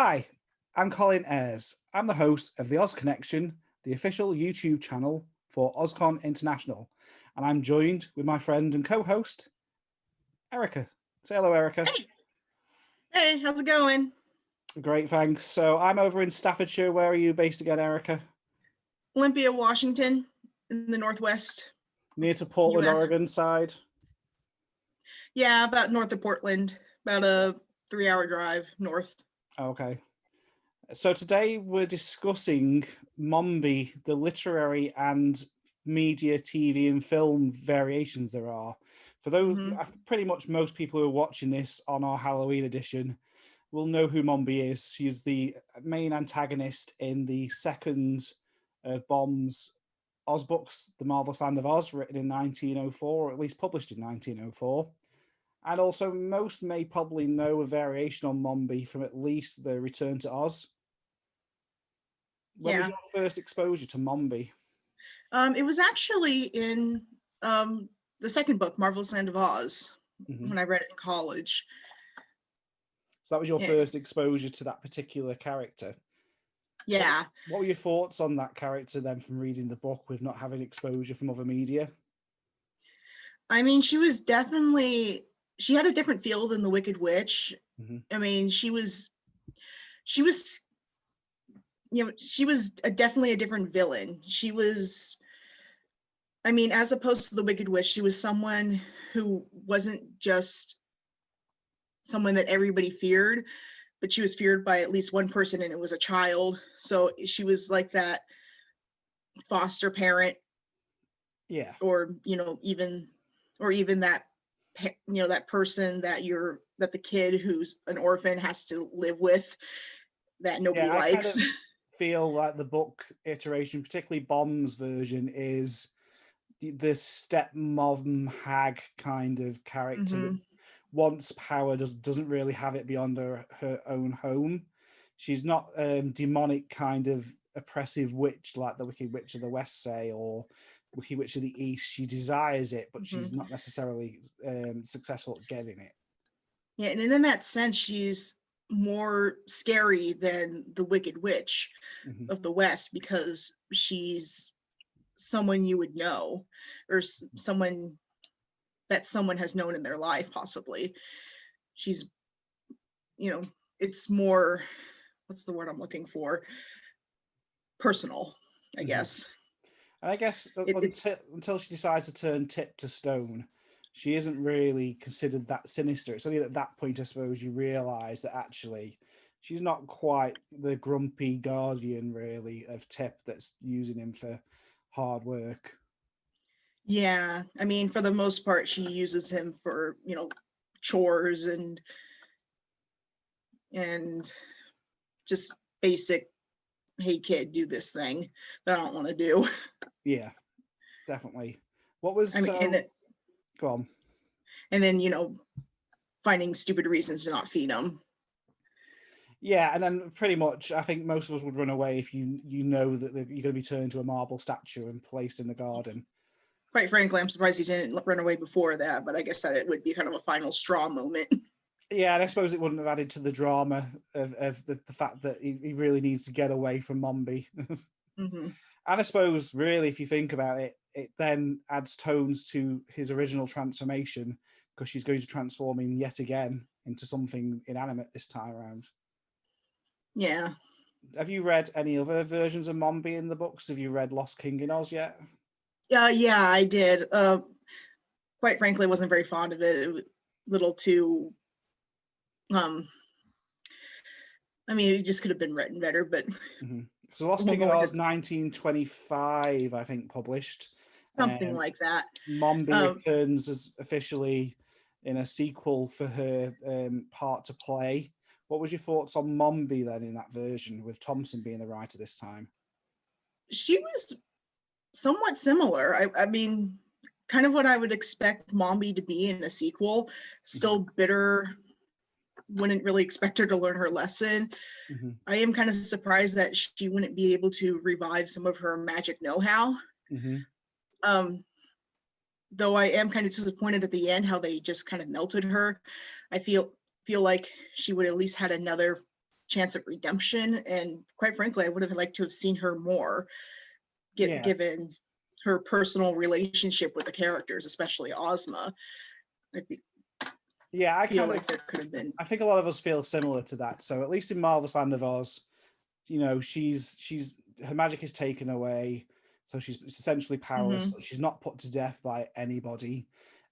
Hi, I'm Colin Ayres. I'm the host of the OzConnection, the official YouTube channel for OzCon International, and I'm joined with my friend and co-host, Erica. Say hello, Erica. Hey, hey, how's it going? Great, thanks. So I'm over in Staffordshire. Where are you based again, Erica? Olympia, Washington, in the Northwest Near to Portland, US. Oregon side? Yeah, about north of Portland, about a 3-hour drive north. Okay. So today we're discussing Mombi, the literary and media, TV and film variations there are. For those, pretty much most people who are watching this on our Halloween edition will know who Mombi is. She's the main antagonist in the second of Bomb's Oz books, The Marvelous Land of Oz, written in 1904, or at least published in 1904. And also, most may probably know a variation on Mombi from at least the Return to Oz. When was your first exposure to Mombi? It was actually in the second book, Marvelous Land of Oz, when I read it in college. So that was your first exposure to that particular character? Yeah. What were your thoughts on that character then from reading the book with not having exposure from other media? I mean, she had a different feel than the Wicked Witch. I mean, she was definitely a different villain. She was, I mean, as opposed to the Wicked Witch, she was someone who wasn't just someone that everybody feared, but she was feared by at least one person, and it was a child. So she was like that foster parent. Yeah. Or, even that, that person that the kid who's an orphan has to live with, that nobody likes. I kind of feel like the book iteration, particularly Bomb's version, is the stepmom hag kind of character that wants power, doesn't really have it beyond her own home. She's not demonic kind of oppressive witch like the Wicked Witch of the West, say, or Wicked Witch of the East. She desires it, but she's not necessarily successful at getting it. Yeah, and in that sense, she's more scary than the Wicked Witch of the West, because she's someone you would know, or someone that someone has known in their life, possibly. She's, it's more, what's the word I'm looking for? Personal, I guess. And I guess until she decides to turn Tip to stone, she isn't really considered that sinister. It's only at that point, I suppose, you realise that actually she's not quite the grumpy guardian, really, of Tip that's using him for hard work. Yeah, I mean, for the most part, she uses him for, chores and just basic, hey kid, do this thing that I don't want to do. Yeah, definitely. What was go on. And then, finding stupid reasons to not feed them. Yeah, and then pretty much, I think most of us would run away if you know that you're going to be turned into a marble statue and placed in the garden. Quite frankly, I'm surprised he didn't run away before that, but I guess that it would be kind of a final straw moment. Yeah, and I suppose it wouldn't have added to the drama of the fact that he really needs to get away from Mombi. And I suppose, really, if you think about it, it then adds tones to his original transformation, because she's going to transform him yet again into something inanimate this time around. Yeah. Have you read any other versions of Mombi in the books? Have you read Lost King in Oz yet? Yeah, I did. Quite frankly, I wasn't very fond of it. It was a little too, I mean, it just could have been written better, but... So Lost King in Oz, 1925, I think, published. Something like that. Mombi returns as officially in a sequel for her part to play. What was your thoughts on Mombi then in that version, with Thompson being the writer this time? She was somewhat similar. I mean, kind of what I would expect Mombi to be in a sequel. Still bitter. Wouldn't really expect her to learn her lesson. I am kind of surprised that she wouldn't be able to revive some of her magic know-how. Though I am kind of disappointed at the end how they just kind of melted her. I feel like she would at least had another chance of redemption, and quite frankly, I would have liked to have seen her more, given her personal relationship with the characters, especially Ozma. I feel like there could have been. I think a lot of us feel similar to that. So at least in Marvel's Land of Oz, you know, she's her magic is taken away, so she's essentially powerless, but she's not put to death by anybody.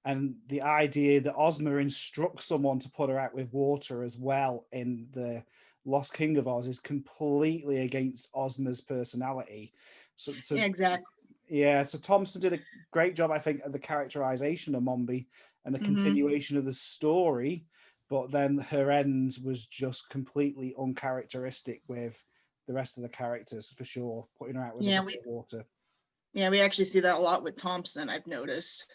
And the idea that Ozma instructs someone to put her out with water as well in the Lost King of Oz is completely against Ozma's personality. So Yeah, exactly. Yeah, so Thompson did a great job, I think, at the characterization of Mombi and the continuation of the story, but then her end was just completely uncharacteristic with the rest of the characters, for sure, putting her out with a bucket of water. Yeah, we actually see that a lot with Thompson, I've noticed.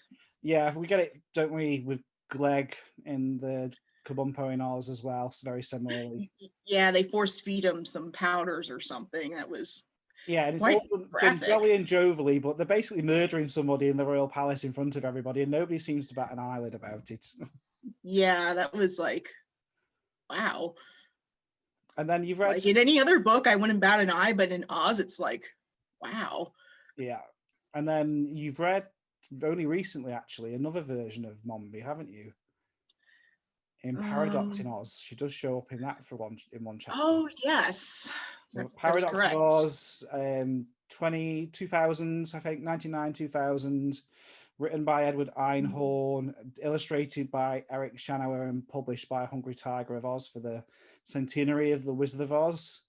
Yeah, we get it, don't we, with Gleg in the Kabumpo in Oz as well, so very similarly. Yeah, they force feed him some powders or something. That was and it's all done jolly and jovially, but they're basically murdering somebody in the royal palace in front of everybody, and nobody seems to bat an eyelid about it. Yeah, that was like, wow. And then you've read... Like in any other book, I wouldn't bat an eye, but in Oz, it's like, wow. Yeah. And then you've read, only recently actually, another version of Mombi, haven't you? In Paradox in Oz. She does show up in that in one chapter. Oh, yes. So Paradox of Oz, 2000s, I think, 99, 2000, written by Edward Einhorn, illustrated by Eric Shanower, and published by Hungry Tiger of Oz for the centenary of the Wizard of Oz.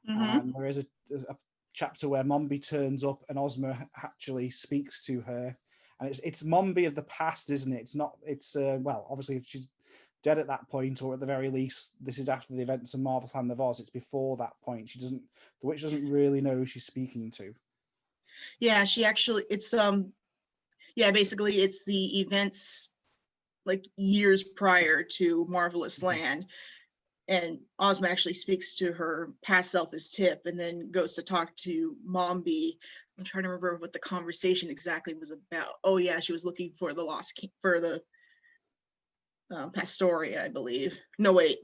And there is a chapter where Mombi turns up and Ozma actually speaks to her. And it's Mombi of the past, isn't it? It's not, well, obviously if she's dead at that point, or at the very least, this is after the events of Marvel's Land of Oz. It's before that point. The witch doesn't really know who she's speaking to. Yeah, she actually, it's basically it's the events like years prior to Marvelous Land, and Ozma actually speaks to her past self as Tip, and then goes to talk to Mombi. I'm trying to remember what the conversation exactly was about. Oh yeah, she was looking for the lost king, for the Pastoria, I believe. No, wait.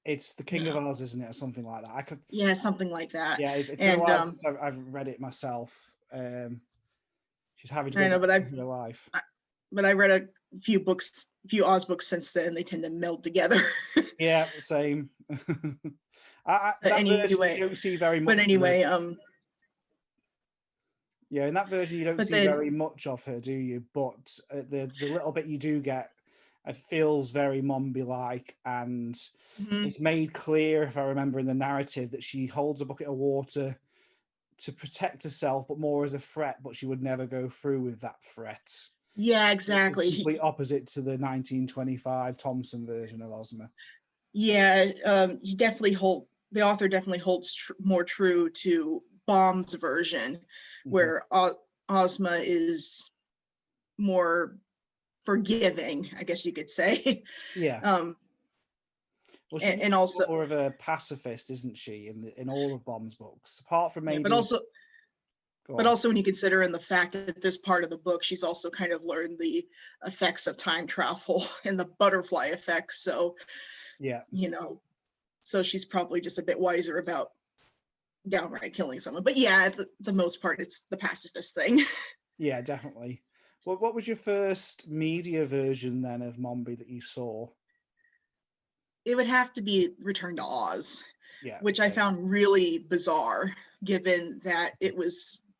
It's the King of Oz, isn't it, or something like that? Yeah, something like that. Yeah, it's been a while since I've read it myself. She's having to go back to her life. But I read a few Oz books since then. They tend to meld together. Yeah, same. Anyway, you don't see very much. But anyway, yeah, in that version you don't see very much of her, do you? But the little bit you do get, it feels very Mombi-like, and it's made clear, if I remember in the narrative, that she holds a bucket of water to protect herself, but more as a threat, but she would never go through with that threat. Yeah, exactly. It's complete opposite to the 1925 Thompson version of Ozma. Yeah, the author definitely holds more true to Baum's version, where Ozma is more forgiving, I guess you could say. Yeah. Well, she's and also more of a pacifist, isn't she, in all of Baum's books, apart from maybe. But also when you consider in the fact that this part of the book, she's also kind of learned the effects of time travel and the butterfly effect. So, yeah, so she's probably just a bit wiser about downright killing someone. But yeah, the most part, it's the pacifist thing. Yeah, definitely. Well, what was your first media version then of Mombi that you saw? It would have to be Return to Oz, which same. I found really bizarre, given that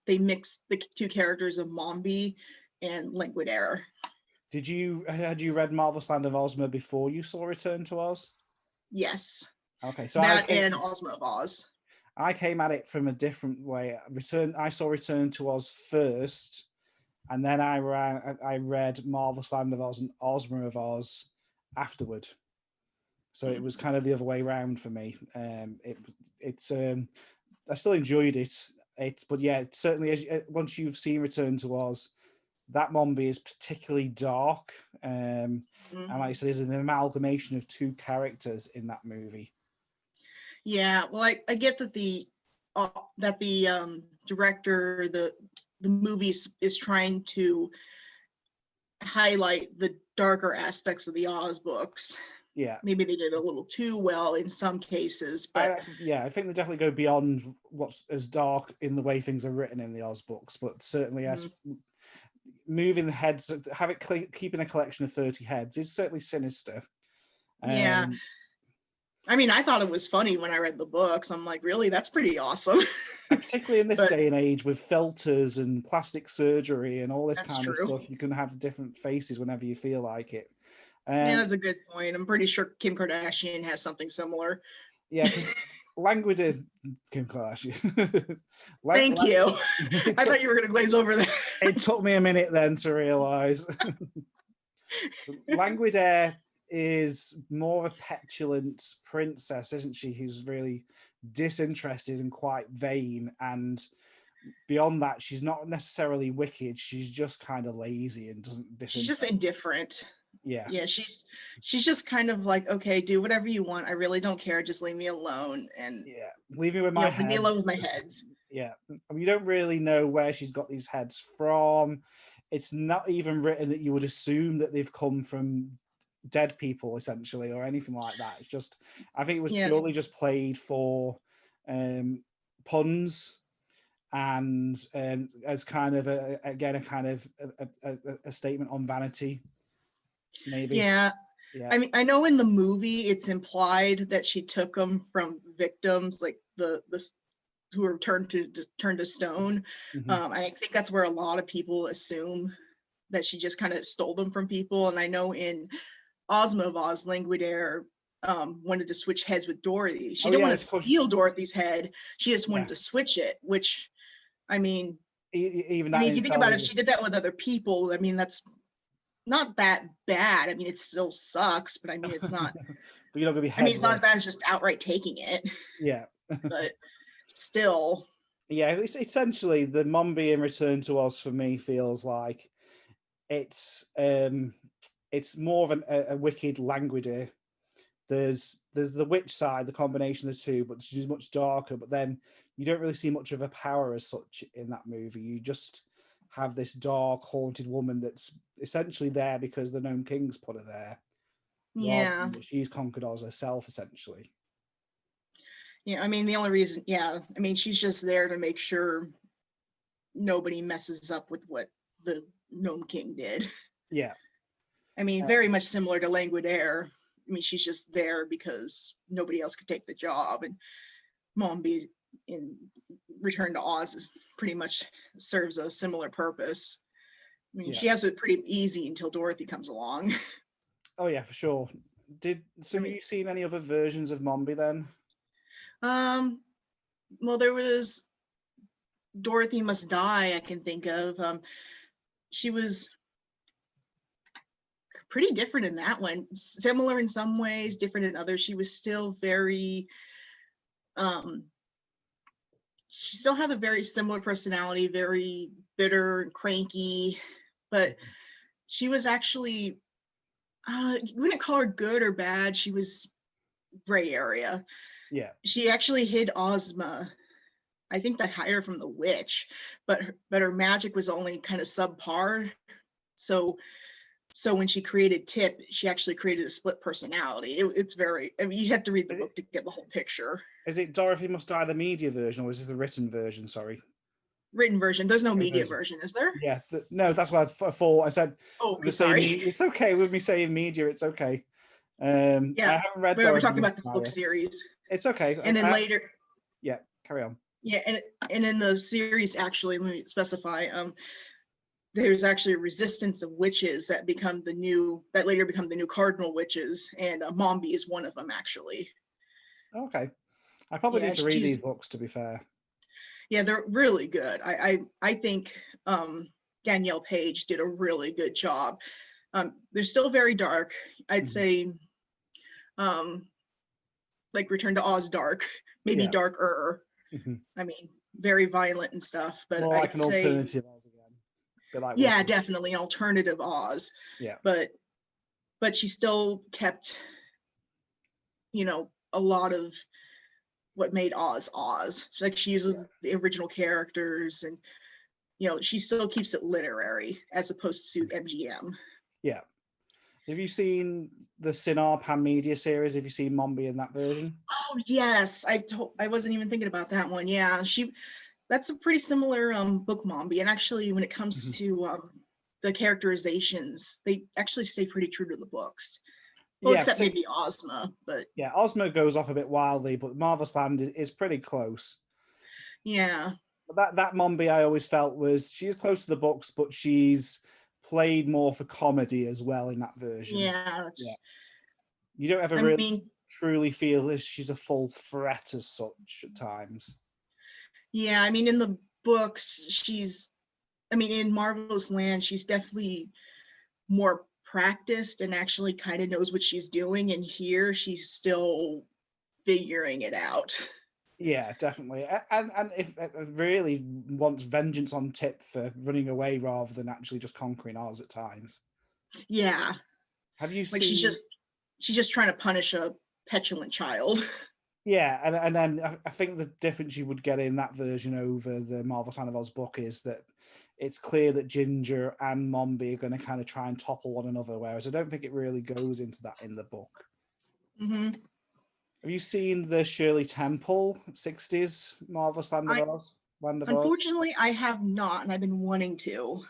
they mixed the two characters of Mombi and Languidera. Had you read Marvelous Land of Ozma before you saw Return to Oz? Yes. Okay, so and Ozma of Oz. I came at it from a different way. I saw Return to Oz first, and then I read Marvelous Land of Oz and Ozma of Oz afterward. So it was kind of the other way around for me. I still enjoyed it. But yeah, certainly once you've seen Return to Oz, that Mombi is particularly dark. And like I said, there's an amalgamation of two characters in that movie. Yeah, well, I get that the director, the movie is trying to highlight the darker aspects of the Oz books. Yeah. Maybe they did a little too well in some cases, but I think they definitely go beyond what's as dark in the way things are written in the Oz books, but certainly as moving the heads, keeping a collection of 30 heads is certainly sinister. Yeah. I mean, I thought it was funny when I read the books. I'm like, really? That's pretty awesome. Particularly in this day and age with filters and plastic surgery and all this kind of stuff, you can have different faces whenever you feel like it. Yeah, that's a good point. I'm pretty sure Kim Kardashian has something similar. Yeah, because languid is Kim Kardashian. Thank you. I thought you were going to glaze over that. It took me a minute then to realise. Languid is more of a petulant princess, isn't she? Who's really disinterested and quite vain. And beyond that, she's not necessarily wicked. She's just kind of lazy and doesn't. She's just indifferent. Yeah. Yeah, she's just kind of like, okay, do whatever you want. I really don't care. Just leave me alone. And yeah, leave me with my heads. Leave me alone with my heads. Yeah, we don't really know where she's got these heads from. It's not even written that you would assume that they've come from dead people, essentially, or anything like that. It's just, I think it was purely just played for puns and as kind of a statement on vanity. Maybe. Yeah. I mean, I know in the movie it's implied that she took them from victims, like the who were turned to stone. I think that's where a lot of people assume that she just kind of stole them from people. And I know in Ozma of Oz, Languidaire wanted to switch heads with Dorothy. She didn't want to steal Dorothy's head. She just wanted to switch it, which, I mean, even if you think about it, if she did that with other people, I mean, that's not that bad. I mean, it still sucks, but I mean, it's not. But you're not gonna be. I mean, it's not as bad as just outright taking it. Yeah. But still. Yeah, it's essentially the Mombi in Return to Oz for me feels like it's more of a wicked Languidaire. There's the witch side, the combination of the two, but she's much darker. But then you don't really see much of a power as such in that movie. You just have this dark, haunted woman that's essentially there because the Gnome King's put her there. Yeah. She's conquered Oz herself, essentially. Yeah, I mean, the only reason, I mean, she's just there to make sure nobody messes up with what the Gnome King did. Yeah. I mean, very much similar to Languidaire. I mean, she's just there because nobody else could take the job. And Mombi in Return to Oz pretty much serves a similar purpose. I mean, she has it pretty easy until Dorothy comes along. Oh yeah, for sure. Have you seen any other versions of Mombi then? Well, there was Dorothy Must Die, I can think of. She was pretty different in that one. Similar in some ways, different in others. She was still very, she still had a very similar personality, very bitter and cranky, but she was actually, you wouldn't call her good or bad. She was gray area. Yeah. She actually hid Ozma. I think they hired her from the witch, but her magic was only kind of subpar. So when she created Tip, she actually created a split personality. It's very, I mean, you have to read the book to get the whole picture. Is it Dorothy Must Die, the media version, or is this the written version? Sorry. Written version. There's no media version, is there? Yeah. No, that's what I thought. I said. Oh, sorry. It's okay with me saying media. It's okay. Yeah. I haven't read. We're talking about the book series. It's okay. And then later. Yeah. Carry on. Yeah, and in the series, actually, let me specify. There's actually a resistance of witches that later become the new cardinal witches, and Mombi is one of them, actually. Okay, I probably need to read these books, to be fair. Yeah, they're really good. I think Danielle Page did a really good job. They're still very dark. I'd say, like Return to Oz dark, maybe darker. I mean, very violent and stuff, but more like I'd say alternative Oz again. Like definitely an alternative Oz. Yeah, but she still kept, a lot of what made Oz Oz. Like she uses the original characters, and she still keeps it literary as opposed to MGM. Yeah, Have you seen the Cinar Pan Media series? Have you seen Mombi in that version? Oh yes, I wasn't even thinking about that one. Yeah, that's a pretty similar book, Mombi. And actually, when it comes to the characterizations, they actually stay pretty true to the books. Well, Yeah, except maybe Ozma, but yeah, Ozma goes off a bit wildly, but Marvelous Land is pretty close. yeah. But that Mombi I always felt was she's close to the books, but she's played more for comedy as well in that version. Yeah. You don't ever I really mean, truly feel as she's a full threat as such at times. yeah, I mean, in the books, in Marvelous Land, she's definitely more practiced and actually kind of knows what she's doing. And here, she's still figuring it out. Yeah, definitely. And if really wants vengeance on tip for running away rather than actually just conquering Oz at times. Yeah. Have you Like seen? she's just trying to punish a petulant child. Yeah, and then I think the difference you would get in that version over the Marvelous Land of Oz book is that it's clear that Ginger and Mombi are going to kind of try and topple one another, whereas I don't think it really goes into that in the book. Mm-hmm. Have you seen the Shirley Temple 60s Marvelous Land of Oz? Unfortunately, I have not, and I've been wanting to.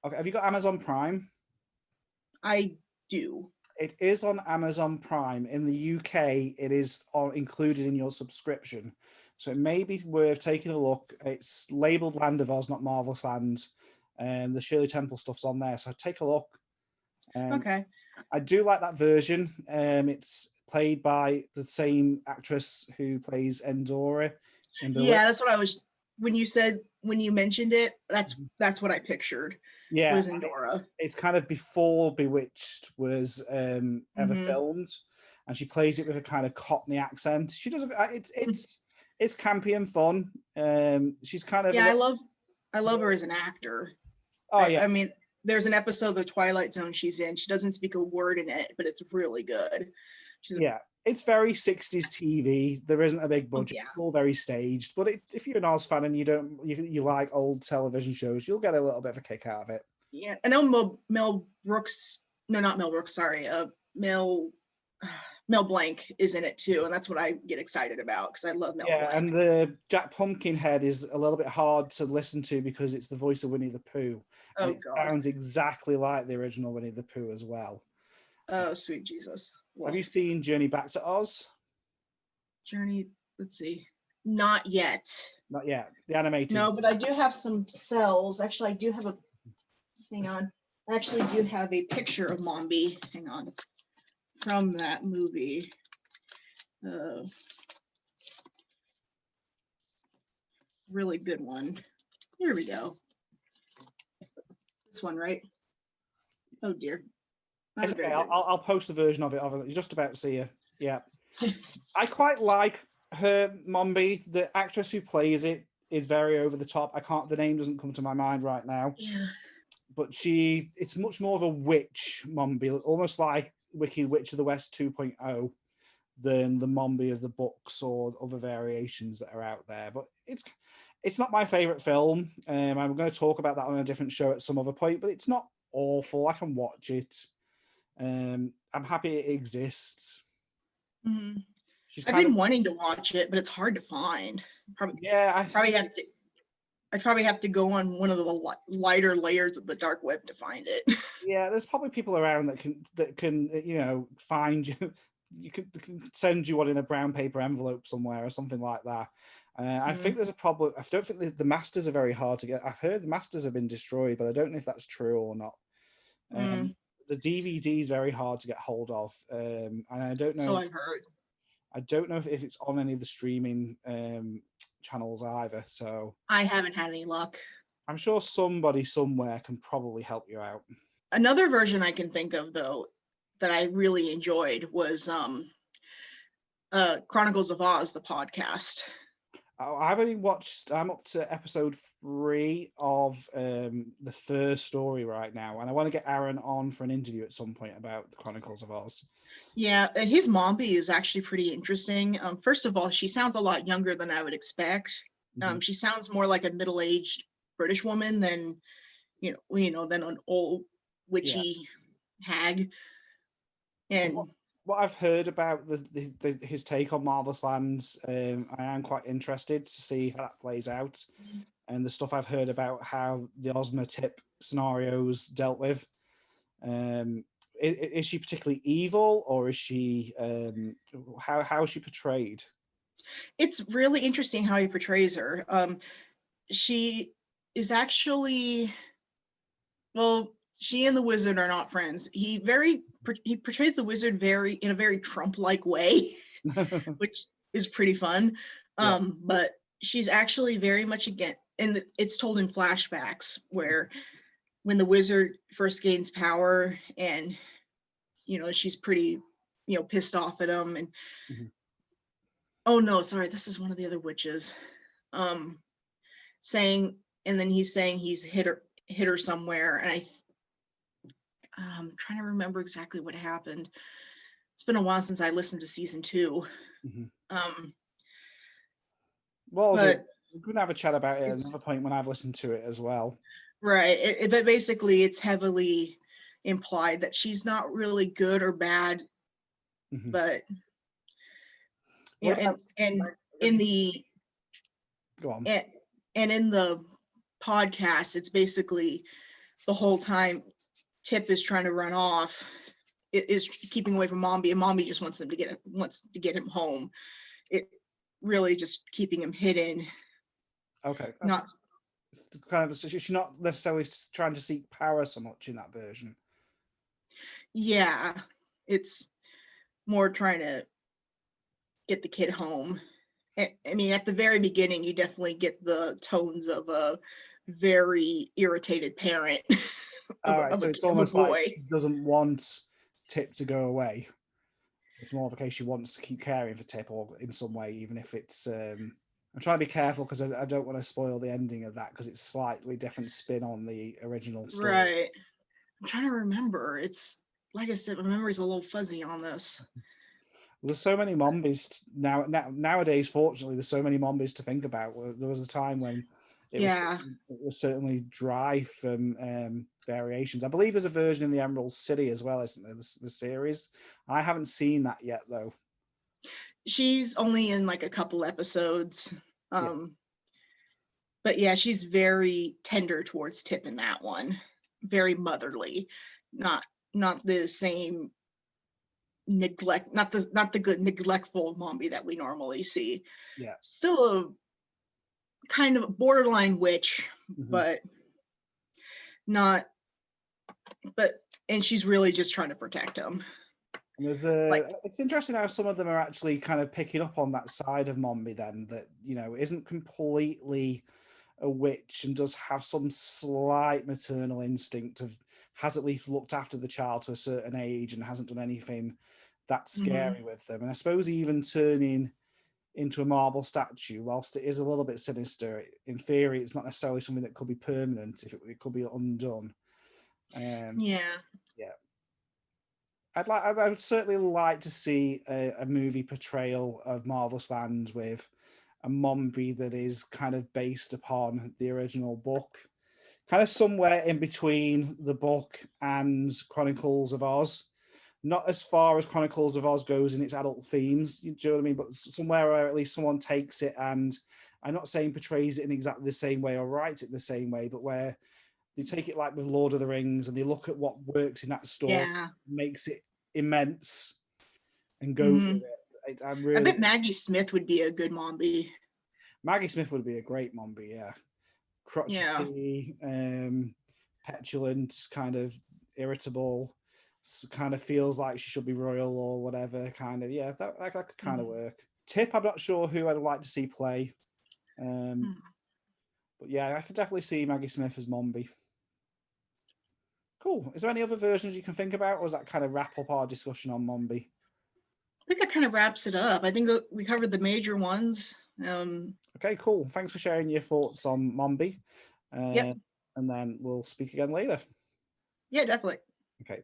Okay, have you got Amazon Prime? I do. It is on Amazon Prime. In the UK, it is included in your subscription. So it may be worth taking a look. It's labeled Land of Oz, not Marvelous Land. And the Shirley Temple stuff's on there. So take a look. Okay. I do like that version. It's played by the same actress who plays Endora in the Yeah, that's what I was when you mentioned it, that's what I pictured. Yeah, Was Endora. It's kind of before Bewitched was ever filmed, and she plays it with a kind of Cockney accent. She does it's campy and fun. She's kind of I love her as an actor. Oh yeah, I mean, there's an episode of The Twilight Zone she's in. She doesn't speak a word in it, but it's really good. It's very 60s TV. There isn't a big budget. It's all very staged. But if you're an Oz fan and you like old television shows, you'll get a little bit of a kick out of it. Yeah, I know Mel Brooks. No, not Mel Brooks. Sorry, Mel Blanc is in it too, and that's what I get excited about because I love Mel Blanc. And the Jack Pumpkinhead is a little bit hard to listen to because it's the voice of Winnie the Pooh. And it sounds exactly like the original Winnie the Pooh as well. Oh, sweet Jesus. Have you seen Journey Back to Oz? Let's see. Not yet. Not yet. The animated. No, but I do have some cells. Actually, I do have hang on. I actually do have a picture of Mombi. Hang on. From that movie. Really good one. Here we go. This one, right? Oh dear. It's okay. I'll post the version of it. You're just about to see her. Yeah. I quite like her Mombi. The actress who plays it is very over the top. The name doesn't come to my mind right now. Yeah. But it's much more of a witch Mombi, almost like Wicked Witch of the West 2.0 than the Mombi of the books or other variations that are out there. But it's not my favorite film. I'm going to talk about that on a different show at some other point, but it's not awful. I can watch it. I'm happy it exists. Mm-hmm. I've been wanting to watch it, but it's hard to find. I'd probably have to go on one of the lighter layers of the dark web to find it. Yeah, there's probably people around that can find you. You can send you one in a brown paper envelope somewhere or something like that. I think there's a problem. I don't think the masters are very hard to get. I've heard the masters have been destroyed, but I don't know if that's true or not. The DVD is very hard to get hold of, and I don't know. So I've heard. I don't know if it's on any of the streaming channels either. So I haven't had any luck. I'm sure somebody somewhere can probably help you out. Another version I can think of though that I really enjoyed was Chronicles of Oz, the podcast. I've only watched. I'm up to episode 3 of the first story right now, and I want to get Aaron on for an interview at some point about the Chronicles of Oz. Yeah, and his Mombi is actually pretty interesting. First of all, she sounds a lot younger than I would expect. She sounds more like a middle-aged British woman than than an old witchy hag. And what I've heard about his take on Marvelous Lands, I am quite interested to see how that plays out. And the stuff I've heard about how the Ozma Tip scenarios dealt with. Is she particularly evil, or is she how is she portrayed? It's really interesting how he portrays her. She is actually, well, she and the wizard are not friends. He portrays the wizard in a very Trump-like way, which is pretty fun. But she's actually very much against, and it's told in flashbacks where when the wizard first gains power, and she's pretty pissed off at him, and oh no, sorry, this is one of the other witches saying, and then he's saying he's hit her somewhere, and I'm trying to remember exactly what happened. It's been a while since I listened to season 2. Well, we're going to have a chat about it at another point when I've listened to it as well. Right, but basically it's heavily implied that she's not really good or bad, but and in the go on. And in the podcast, it's basically the whole time Tip is trying to run off, it is keeping away from Mombi, and Mombi just wants to get him home. It really just keeping him hidden. Okay. Not kind of, she's not necessarily trying to seek power so much in that version. Yeah, it's more trying to get the kid home. I mean, at the very beginning, you definitely get the tones of a very irritated parent. So it's almost like she doesn't want Tip to go away. It's more of a case she wants to keep caring for Tip, or in some way, even if it's. I'm trying to be careful because I don't want to spoil the ending of that, because it's slightly different spin on the original story. Right. I'm trying to remember. It's like I said, my memory's a little fuzzy on this. There's so many Mombis nowadays. Fortunately, there's so many Mombis to think about. There was a time when it was certainly dry from variations. I believe there's a version in the Emerald City as well, isn't there? The series. I haven't seen that yet, though. She's only in like a couple episodes. But yeah, she's very tender towards Tip in that one. Very motherly. Not the same neglect, not the good neglectful Mombi that we normally see. Yeah. Still a kind of borderline witch, but not, and she's really just trying to protect him. And it's interesting how some of them are actually kind of picking up on that side of Mombi then, that, isn't completely a witch and does have some slight maternal instinct has at least looked after the child to a certain age and hasn't done anything that scary with them. And I suppose even turning into a marble statue, whilst it is a little bit sinister, in theory, it's not necessarily something that could be permanent. If it could be undone. I would certainly like to see a movie portrayal of Marvelous Lands with a Mombi that is kind of based upon the original book, kind of somewhere in between the book and Chronicles of Oz. Not as far as Chronicles of Oz goes in its adult themes, do you know what I mean? But somewhere where at least someone takes it, and I'm not saying portrays it in exactly the same way or writes it the same way, but where they take it like with Lord of the Rings and they look at what works in that story, makes it immense, and go for it. I bet Maggie Smith would be a good Mombi. Maggie Smith would be a great Mombi, yeah. Crotchety, petulant, kind of irritable, kind of feels like she should be royal or whatever, kind of, that could kind of work. Tip, I'm not sure who I'd like to see play. But yeah, I could definitely see Maggie Smith as Mombi. Cool. Is there any other versions you can think about, or does that kind of wrap up our discussion on Mombi? I think that kind of wraps it up. I think that we covered the major ones. Okay, cool. Thanks for sharing your thoughts on Mombi. And then we'll speak again later. Yeah, definitely. Okay.